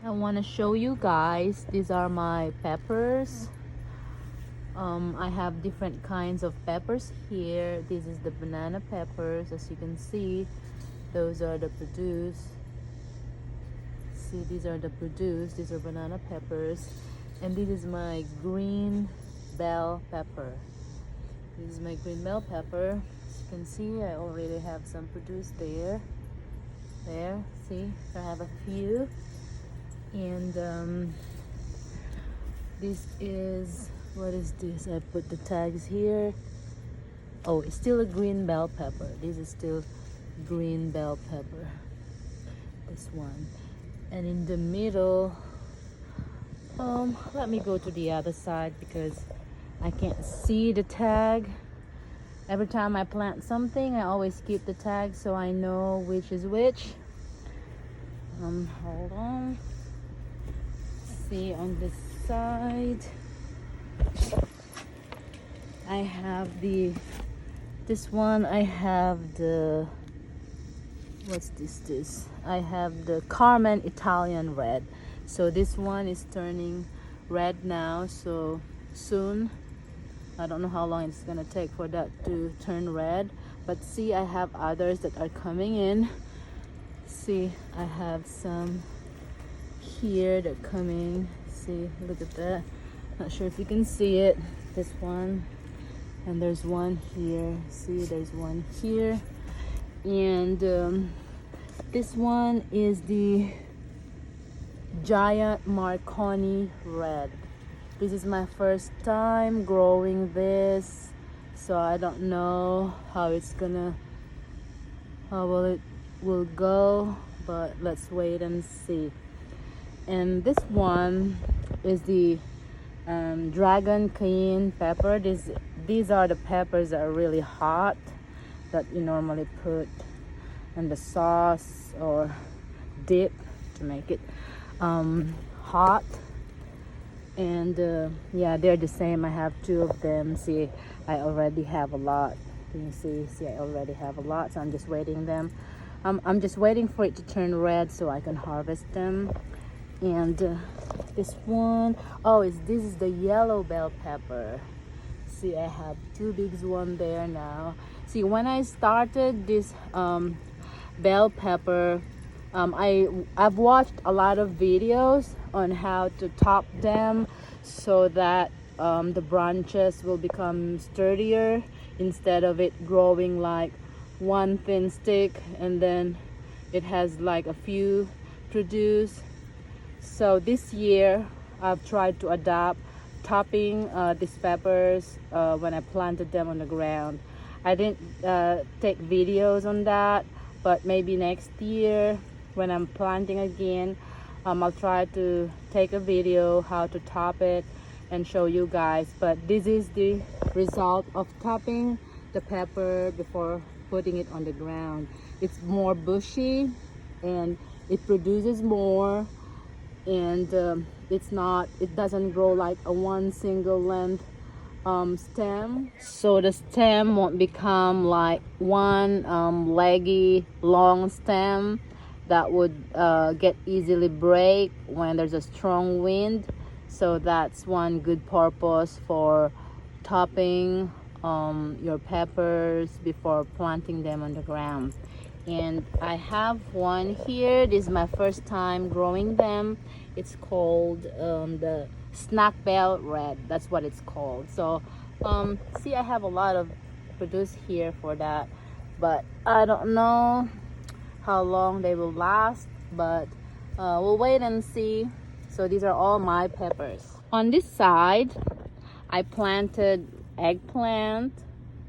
I want to show you guys, these are my peppers. I have different kinds of peppers here. This is the banana peppers. As you can see, those are the produce. See, these are the produce. These are banana peppers. And this is my green bell pepper. This is my green bell pepper. As you can see, I already have some produce there. There, see, I have a few. And this is, what is this? I put the tags here. Oh, it's still a green bell pepper. This is still green bell pepper. This one. And in the middle, let me go to the other side because I can't see the tag. Every time I plant something, I always keep the tag so I know which is which. Hold on. See, on this side I have this one. I have the, what's this? I have the Carmen Italian red. So this one is turning red now, so soon, I don't know how long it's gonna take for that to turn red, but see, I have others that are coming in. See, I have some here that are coming. See, look at that. Not sure if you can see it. This one, and there's one here. See, there's one here. And this one is the Giant Marconi red. This is my first time growing this, so I don't know how it will go, but let's wait and see. And this one is the Dragon Cayenne pepper. These are the peppers that are really hot that you normally put in the sauce or dip to make it hot. And yeah, they're the same. I have two of them. See, I already have a lot. Can you see, I already have a lot, so I'm just waiting them. I'm just waiting for it to turn red so I can harvest them. And this one, this is the yellow bell pepper. See, I have two big ones there now. See, when I started this bell pepper, I've watched a lot of videos on how to top them so that the branches will become sturdier instead of it growing like one thin stick and then it has like a few produce. So this year I've tried to adapt topping these peppers when I planted them on the ground. I didn't take videos on that, but maybe next year when I'm planting again, I'll try to take a video how to top it and show you guys. But this is the result of topping the pepper before putting it on the ground. It's more bushy and it produces more, and it doesn't grow like a one single length stem, so the stem won't become like one leggy long stem that would get easily break when there's a strong wind. So that's one good purpose for topping your peppers before planting them on the ground. And I have one here. This is my first time growing them. It's called the Snack Bell Red. That's what it's called. So see, I have a lot of produce here for that, but I don't know how long they will last, but we'll wait and see. So these are all my peppers. On this side, I planted eggplant,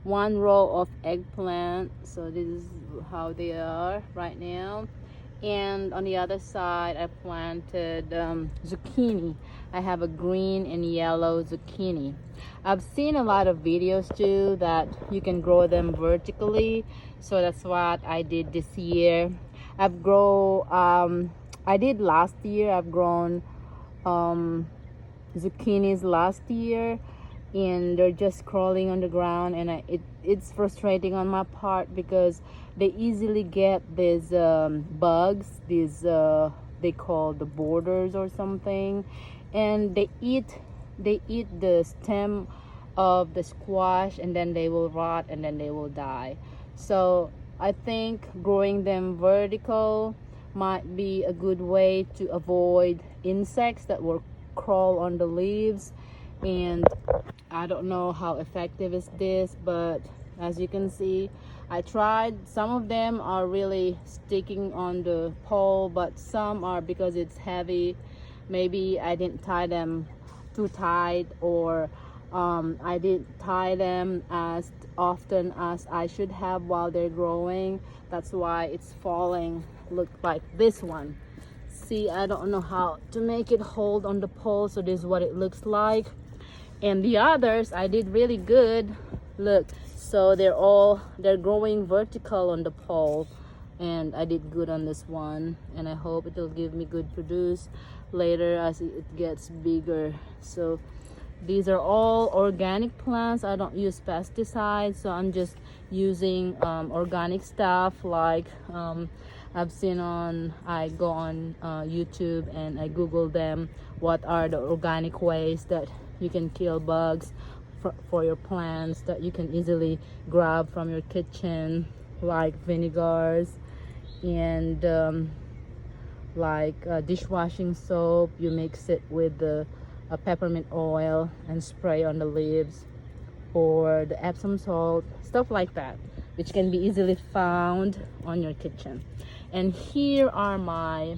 one row of eggplant. So this is how they are right now. And on the other side, I planted zucchini. I have a green and yellow zucchini. I've seen a lot of videos too that you can grow them vertically, so that's what I did this year. I did last year. I've grown zucchinis last year, and they're just crawling on the ground, and it's frustrating on my part because they easily get these bugs, these they call the borders or something, and they eat the stem of the squash, and then they will rot and then they will die. So I think growing them vertical might be a good way to avoid insects that will crawl on the leaves. And I don't know how effective is this, but as you can see, I tried. Some of them are really sticking on the pole, but some are, because it's heavy, maybe I didn't tie them too tight, or I didn't tie them as often as I should have while they're growing. That's why it's falling. Look, like this one. See, I don't know how to make it hold on the pole, so this is what it looks like. And the others I did really good. Look, so they're growing vertical on the pole, and I did good on this one, and I hope it'll give me good produce later as it gets bigger. So these are all organic plants. I don't use pesticides, so I'm just using organic stuff. Like I've seen I go on YouTube and I Google them, what are the organic ways that you can kill bugs for your plants that you can easily grab from your kitchen, like vinegars and dishwashing soap. You mix it with the peppermint oil and spray on the leaves, or the Epsom salt, stuff like that, which can be easily found on your kitchen. And here are my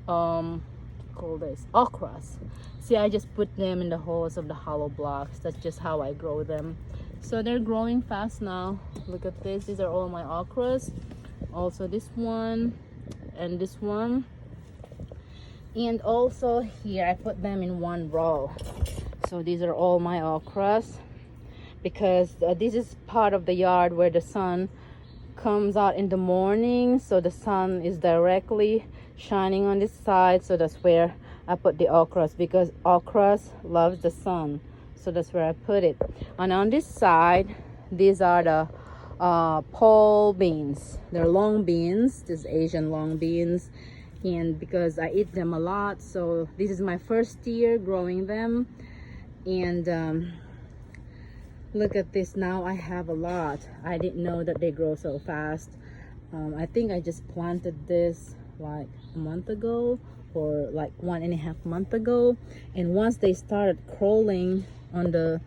call this okras. See, I just put them in the holes of the hollow blocks. That's just how I grow them. So they're growing fast now. Look at this. These are all my okras. Also this one and this one. And also here I put them in one row. So these are all my okras, because this is part of the yard where the sun comes out in the morning, so the sun is directly shining on this side. So that's where I put the okras, because okras loves the sun, so that's where I put it. And on this side, these are the pole beans. They're long beans, these Asian long beans, and because I eat them a lot, so this is my first year growing them. And look at this, now I have a lot. I didn't know that they grow so fast. I think I just planted this like a month ago, or like 1.5 months ago, and once they started crawling on the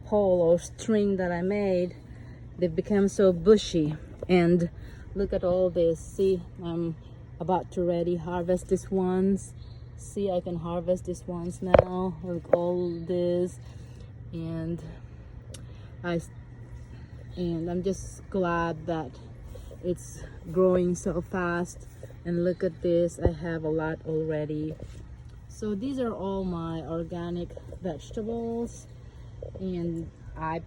pole or string that I made, they became so bushy. And look at all this. See, I'm about to ready harvest these ones. See, I can harvest these ones now. Look, all this, and I'm just glad that it's growing so fast. And look at this, I have a lot already. So these are all my organic vegetables, and I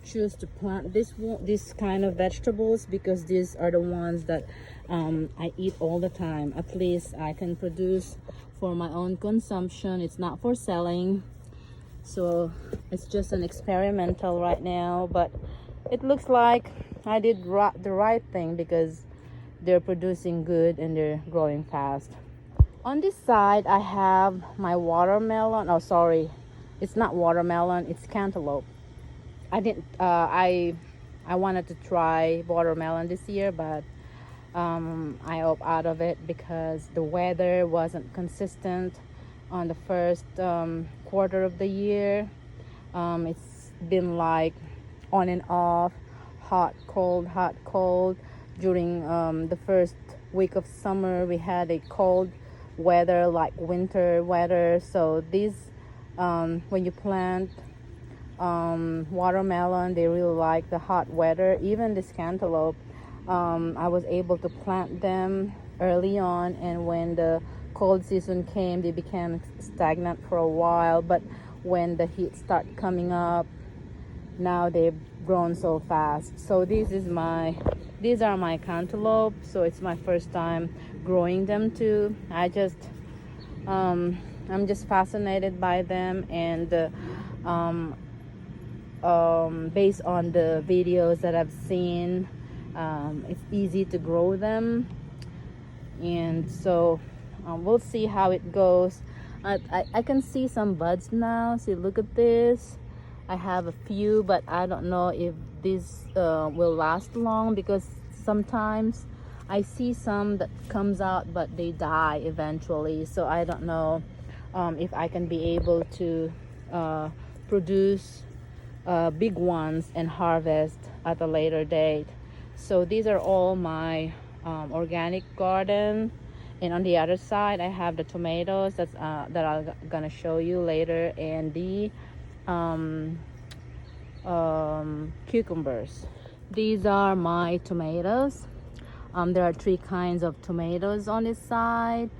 choose to plant this kind of vegetables because these are the ones that I eat all the time. At least I can produce for my own consumption. It's not for selling, so it's just an experimental right now, but it looks like I did the right thing, because they're producing good and they're growing fast. On this side I have my watermelon. Oh, sorry, it's not watermelon, it's cantaloupe. I wanted to try watermelon this year, but I opt out of it because the weather wasn't consistent on the first quarter of the year. It's been like on and off, hot cold. During the first week of summer we had a cold weather, like winter weather. So these when you plant watermelon, they really like the hot weather. Even this cantaloupe, I was able to plant them early on, and when the cold season came they became stagnant for a while, but when the heat started coming up, now they've grown so fast. So these are my cantaloupe. So it's my first time growing them too. I'm just fascinated by them, and based on the videos that I've seen, it's easy to grow them. And so we'll see how it goes. I can see some buds now. See, look at this. I have a few, but I don't know if this will last long, because sometimes I see some that comes out but they die eventually. So I don't know if I can be able to produce big ones and harvest at a later date. So these are all my organic garden, and on the other side I have the tomatoes that I'm gonna show you later, and the cucumbers. These are my tomatoes. There are 3 kinds of tomatoes on this side.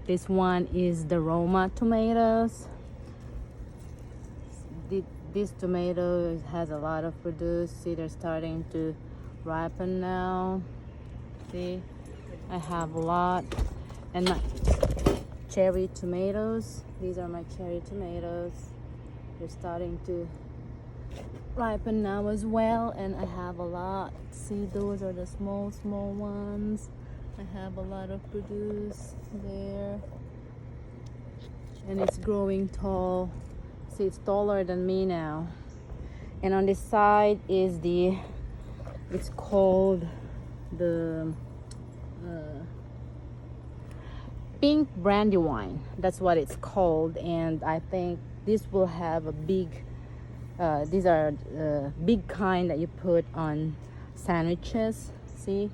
This one is the Roma tomatoes. This tomato has a lot of produce. See, they're starting to ripen now. See, I have a lot. And my cherry tomatoes, these are my cherry tomatoes. They're starting to ripen now as well, and I have a lot. See, those are the small ones. I have a lot of produce there, and it's growing tall. See, it's taller than me now. And on this side is it's called the pink brandywine. That's what it's called. And I think this will have a big these are big kind that you put on sandwiches. See,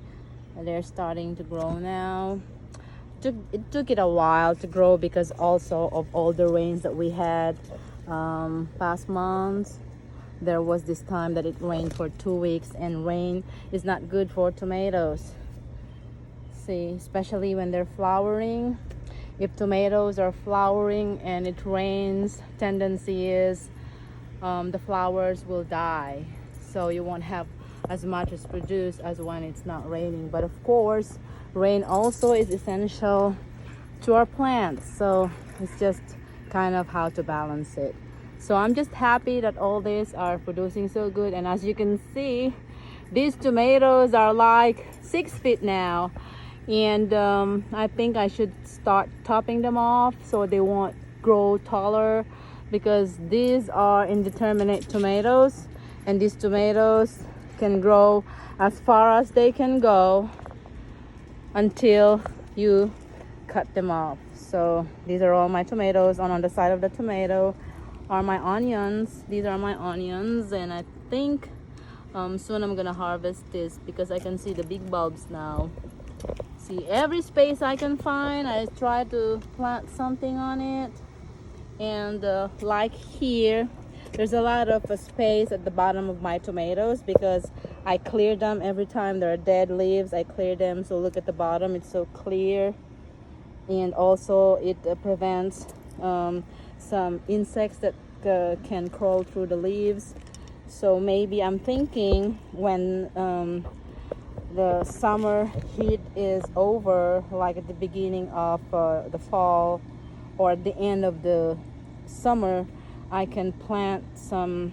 they're starting to grow now. It took it a while to grow because also of all the rains that we had past months. There was this time that it rained for 2 weeks, and rain is not good for tomatoes. See, especially when they're flowering. If tomatoes are flowering and it rains, tendency is the flowers will die, so you won't have as much as produce as when it's not raining. But of course, rain also is essential to our plants, so it's just kind of how to balance it. So I'm just happy that all these are producing so good. And as you can see, these tomatoes are like 6 feet now, and I think I should start topping them off so they won't grow taller, because these are indeterminate tomatoes, and these tomatoes can grow as far as they can go until you cut them off. So these are all my tomatoes. On the side of the tomato are my onions. These are my onions, and I think soon I'm gonna harvest this because I can see the big bulbs now. See, every space I can find, I try to plant something on it. And like here, there's a lot of space at the bottom of my tomatoes because I clear them every time there are dead leaves. I clear them, so look at the bottom, it's so clear. And also it prevents some insects that can crawl through the leaves. So maybe I'm thinking when the summer heat is over, like at the beginning of the fall or at the end of the summer, I can plant some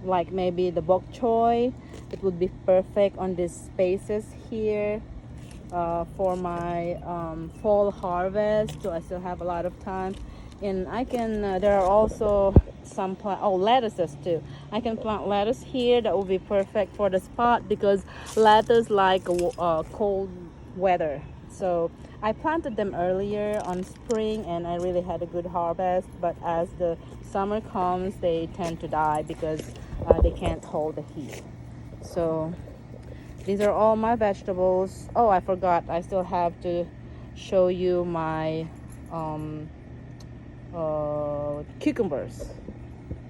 like maybe the bok choy. It would be perfect on these spaces here for my fall harvest. So I still have a lot of time, and I can there are also some lettuces too. I can plant lettuce here. That will be perfect for the spot because lettuce like cold weather. So I planted them earlier on spring, and I really had a good harvest. But as the summer comes, they tend to die because they can't hold the heat. So these are all my vegetables. Oh, I forgot, I still have to show you my cucumbers.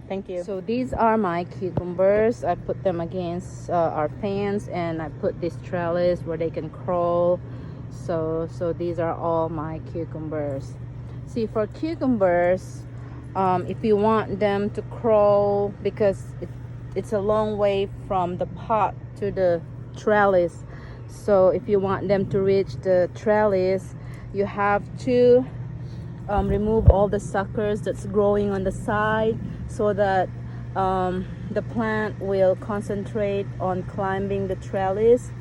Thank you. So these are my cucumbers. I put them against our fence, and I put this trellis where they can crawl. So these are all my cucumbers. See, for cucumbers, if you want them to crawl, because it's a long way from the pot to the trellis, so if you want them to reach the trellis, you have to remove all the suckers that's growing on the side, so that the plant will concentrate on climbing the trellis.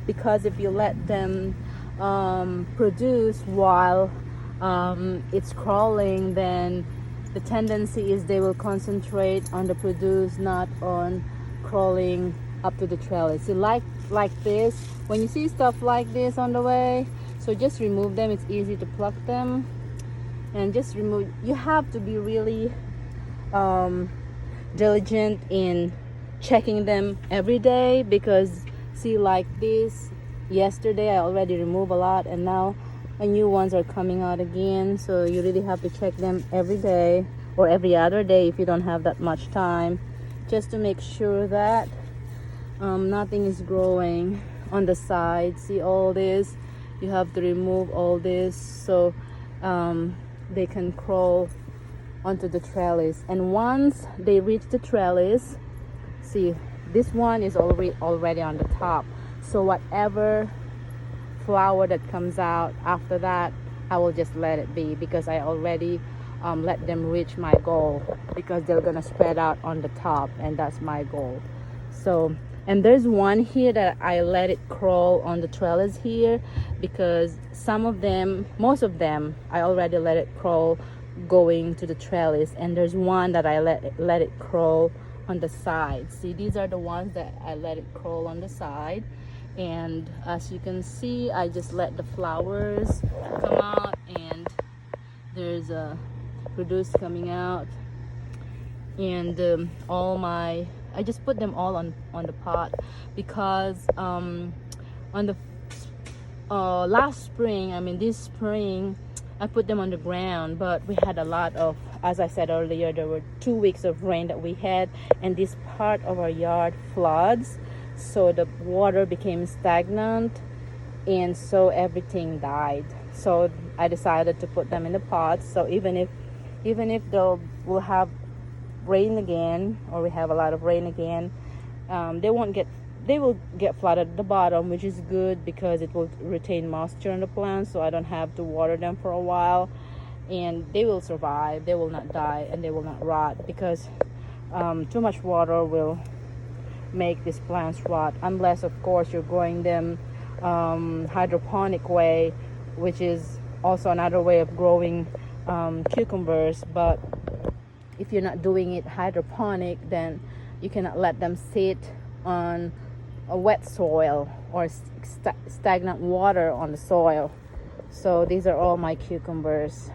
Because if you let them produce while it's crawling, then the tendency is they will concentrate on the produce, not on crawling up to the trellis. So like this, when you see stuff like this on the way, so just remove them. It's easy to pluck them, and just remove. You have to be really diligent in checking them every day, because see, like this, yesterday I already removed a lot and now new ones are coming out again. So you really have to check them every day or every other day if you don't have that much time, just to make sure that nothing is growing on the side. See all this, you have to remove all this so they can crawl onto the trellis. And once they reach the trellis, see, this one is already on the top, so whatever flower that comes out after that, I will just let it be, because I already let them reach my goal, because they're gonna spread out on the top, and that's my goal. So, and there's one here that I let it crawl on the trellis here, because most of them I already let it crawl going to the trellis, and there's one that I let it crawl on the side. See, these are the ones that I let it crawl on the side. And as you can see, I just let the flowers come out, and there's a produce coming out. And I just put them all on the pot, because on the last spring, I mean this spring, I put them on the ground, but we had a lot of, as I said earlier, there were 2 weeks of rain that we had, and this part of our yard floods, so the water became stagnant, and so everything died. So I decided to put them in the pots. So even if we'll have rain again, or we have a lot of rain again, they will get flooded at the bottom, which is good because it will retain moisture in the plant, so I don't have to water them for a while, and they will survive. They will not die, and they will not rot, because too much water will make these plants rot, unless of course you're growing them hydroponic way, which is also another way of growing cucumbers. But if you're not doing it hydroponic, then you cannot let them sit on a wet soil or stagnant water on the soil. So these are all my cucumbers.